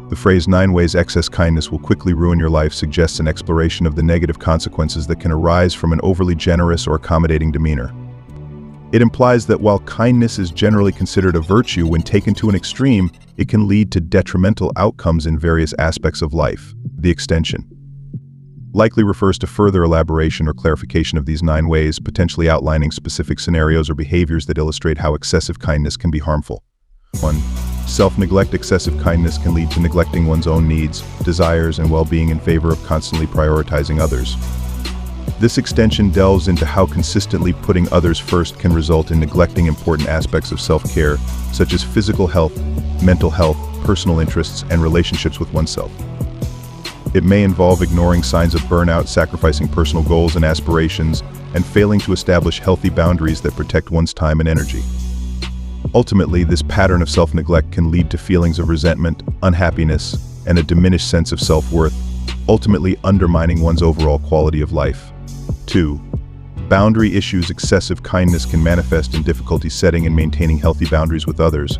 The phrase 9 ways excess kindness will quickly ruin your life suggests an exploration of the negative consequences that can arise from an overly generous or accommodating demeanor. It implies that while kindness is generally considered a virtue, when taken to an extreme, it can lead to detrimental outcomes in various aspects of life. The extension likely refers to further elaboration or clarification of these 9 ways, potentially outlining specific scenarios or behaviors that illustrate how excessive kindness can be harmful. 1. Self-neglect. Excessive kindness can lead to neglecting one's own needs, desires, and well-being in favor of constantly prioritizing others. This extension delves into how consistently putting others first can result in neglecting important aspects of self-care, such as physical health, mental health, personal interests, and relationships with oneself. It may involve ignoring signs of burnout, sacrificing personal goals and aspirations, and failing to establish healthy boundaries that protect one's time and energy. Ultimately, this pattern of self-neglect can lead to feelings of resentment, unhappiness, and a diminished sense of self-worth, ultimately undermining one's overall quality of life. 2. Boundary issues. Excessive kindness can manifest in difficulty setting and maintaining healthy boundaries with others.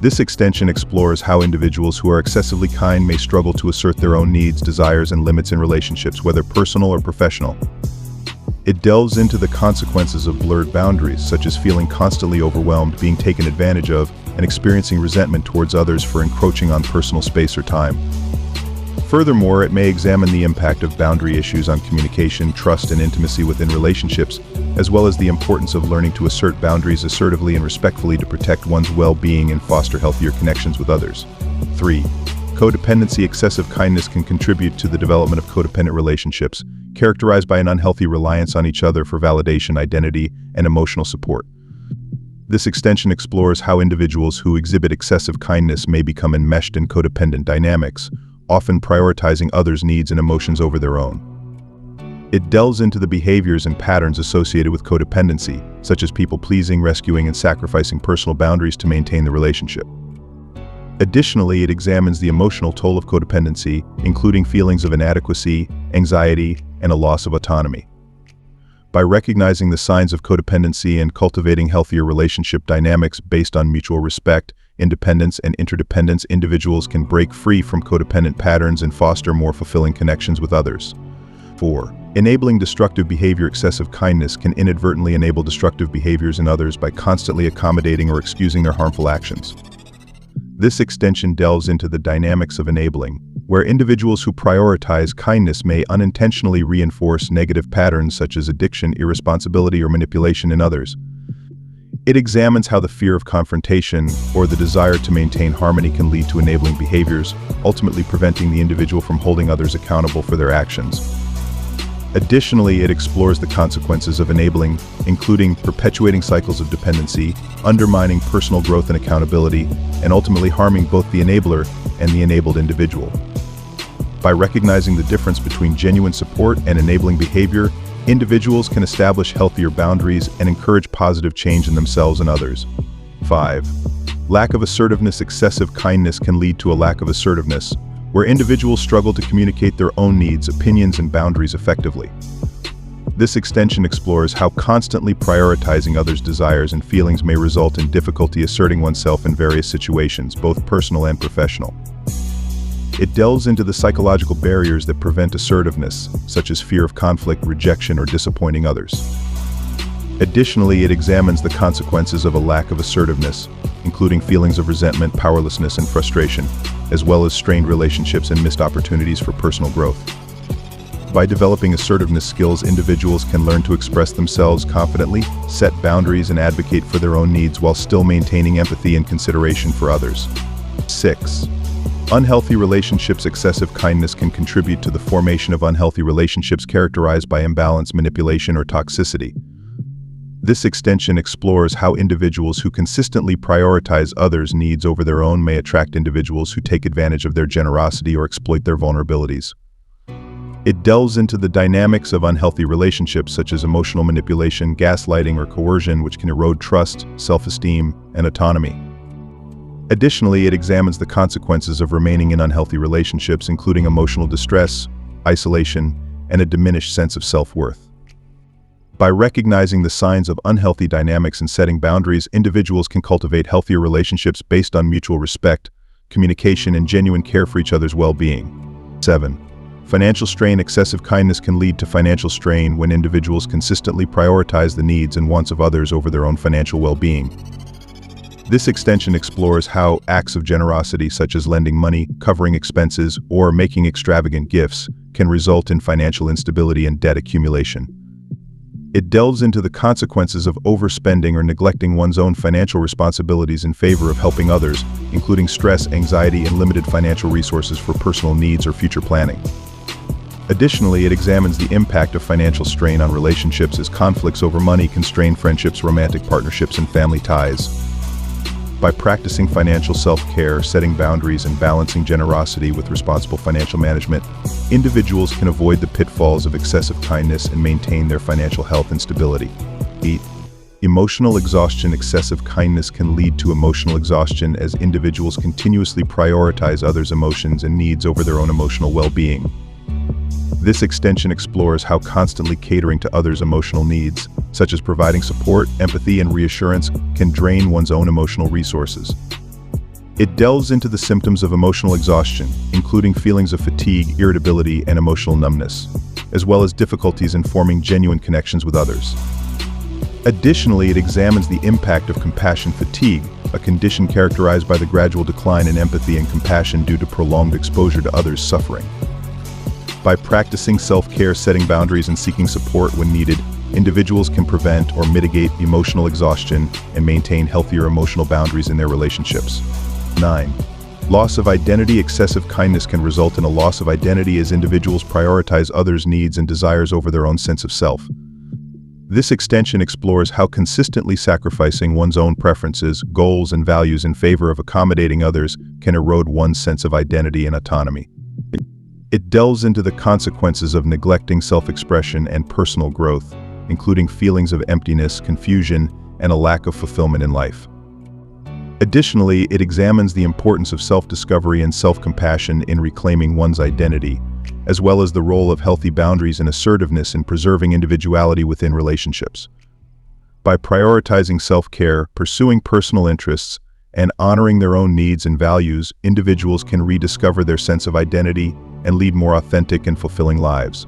This extension explores how individuals who are excessively kind may struggle to assert their own needs, desires, and limits in relationships, whether personal or professional. It delves into the consequences of blurred boundaries, such as feeling constantly overwhelmed, being taken advantage of, and experiencing resentment towards others for encroaching on personal space or time. Furthermore, it may examine the impact of boundary issues on communication, trust, and intimacy within relationships, as well as the importance of learning to assert boundaries assertively and respectfully to protect one's well-being and foster healthier connections with others. 3. Codependency. Excessive kindness can contribute to the development of codependent relationships, characterized by an unhealthy reliance on each other for validation, identity, and emotional support. This extension explores how individuals who exhibit excessive kindness may become enmeshed in codependent dynamics, often prioritizing others' needs and emotions over their own. It delves into the behaviors and patterns associated with codependency, such as people-pleasing, rescuing, and sacrificing personal boundaries to maintain the relationship. Additionally, it examines the emotional toll of codependency, including feelings of inadequacy, anxiety, and a loss of autonomy. By recognizing the signs of codependency and cultivating healthier relationship dynamics based on mutual respect, independence, and interdependence, individuals can break free from codependent patterns and foster more fulfilling connections with others. 4. Enabling destructive behavior. Excessive kindness can inadvertently enable destructive behaviors in others by constantly accommodating or excusing their harmful actions. This extension delves into the dynamics of enabling, where individuals who prioritize kindness may unintentionally reinforce negative patterns such as addiction, irresponsibility, or manipulation in others. It examines how the fear of confrontation or the desire to maintain harmony can lead to enabling behaviors, ultimately preventing the individual from holding others accountable for their actions. Additionally, it explores the consequences of enabling, including perpetuating cycles of dependency, undermining personal growth and accountability, and ultimately harming both the enabler and the enabled individual. By recognizing the difference between genuine support and enabling behavior, individuals can establish healthier boundaries and encourage positive change in themselves and others. 5. Lack of assertiveness. Excessive kindness can lead to a lack of assertiveness, where individuals struggle to communicate their own needs, opinions, and boundaries effectively. This extension explores how constantly prioritizing others' desires and feelings may result in difficulty asserting oneself in various situations, both personal and professional. It delves into the psychological barriers that prevent assertiveness, such as fear of conflict, rejection, or disappointing others. Additionally, it examines the consequences of a lack of assertiveness, including feelings of resentment, powerlessness, and frustration, as well as strained relationships and missed opportunities for personal growth. By developing assertiveness skills, individuals can learn to express themselves confidently, set boundaries, and advocate for their own needs while still maintaining empathy and consideration for others. 6. Unhealthy relationships. Excessive kindness can contribute to the formation of unhealthy relationships characterized by imbalance, manipulation, or toxicity. This extension explores how individuals who consistently prioritize others' needs over their own may attract individuals who take advantage of their generosity or exploit their vulnerabilities. It delves into the dynamics of unhealthy relationships such as emotional manipulation, gaslighting, or coercion, which can erode trust, self-esteem, and autonomy. Additionally, it examines the consequences of remaining in unhealthy relationships, including emotional distress, isolation, and a diminished sense of self-worth. By recognizing the signs of unhealthy dynamics and setting boundaries, individuals can cultivate healthier relationships based on mutual respect, communication, and genuine care for each other's well-being. 7. Financial strain. Excessive kindness can lead to financial strain when individuals consistently prioritize the needs and wants of others over their own financial well-being. This extension explores how acts of generosity, such as lending money, covering expenses, or making extravagant gifts, can result in financial instability and debt accumulation. It delves into the consequences of overspending or neglecting one's own financial responsibilities in favor of helping others, including stress, anxiety, and limited financial resources for personal needs or future planning. Additionally, it examines the impact of financial strain on relationships as conflicts over money can strain friendships, romantic partnerships, and family ties. By practicing financial self-care, setting boundaries, and balancing generosity with responsible financial management, individuals can avoid the pitfalls of excessive kindness and maintain their financial health and stability. 8. Emotional exhaustion. Excessive kindness can lead to emotional exhaustion as individuals continuously prioritize others' emotions and needs over their own emotional well-being. This extension explores how constantly catering to others' emotional needs, such as providing support, empathy, and reassurance, can drain one's own emotional resources. It delves into the symptoms of emotional exhaustion, including feelings of fatigue, irritability, and emotional numbness, as well as difficulties in forming genuine connections with others. Additionally, it examines the impact of compassion fatigue, a condition characterized by the gradual decline in empathy and compassion due to prolonged exposure to others' suffering. By practicing self-care, setting boundaries, and seeking support when needed, individuals can prevent or mitigate emotional exhaustion and maintain healthier emotional boundaries in their relationships. 9. Loss of identity. Excessive kindness can result in a loss of identity as individuals prioritize others' needs and desires over their own sense of self. This extension explores how consistently sacrificing one's own preferences, goals, and values in favor of accommodating others can erode one's sense of identity and autonomy. It delves into the consequences of neglecting self-expression and personal growth, including feelings of emptiness, confusion, and a lack of fulfillment in life. Additionally, it examines the importance of self-discovery and self-compassion in reclaiming one's identity, as well as the role of healthy boundaries and assertiveness in preserving individuality within relationships. By prioritizing self-care, pursuing personal interests, and honoring their own needs and values, individuals can rediscover their sense of identity and lead more authentic and fulfilling lives.